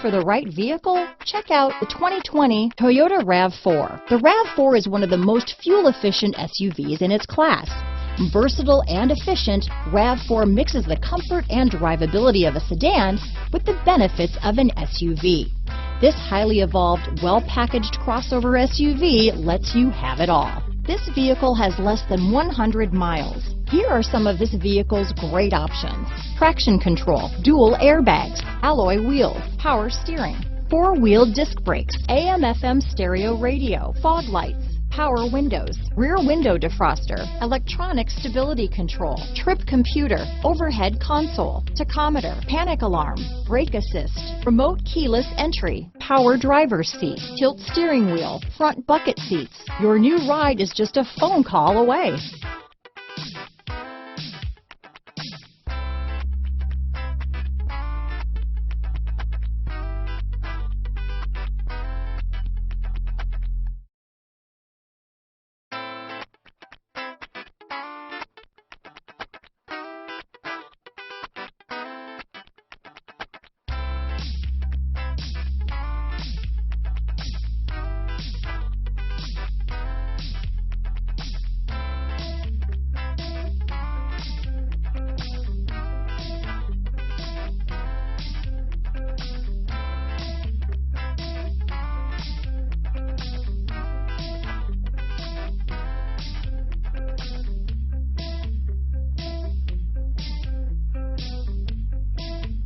for the right vehicle? Check out the 2020 Toyota RAV4. The RAV4 is one of the most fuel-efficient SUVs in its class. Versatile and efficient, RAV4 mixes the comfort and drivability of a sedan with the benefits of an SUV. This highly evolved, well-packaged crossover SUV lets you have it all. This vehicle has less than 100 miles. Here are some of this vehicle's great options: traction control, dual airbags, alloy wheels, power steering, four-wheel disc brakes, AM/FM stereo radio, fog lights, power windows, rear window defroster, electronic stability control, trip computer, overhead console, tachometer, panic alarm, brake assist, remote keyless entry, power driver's seat, tilt steering wheel, front bucket seats. Your new ride is just a phone call away.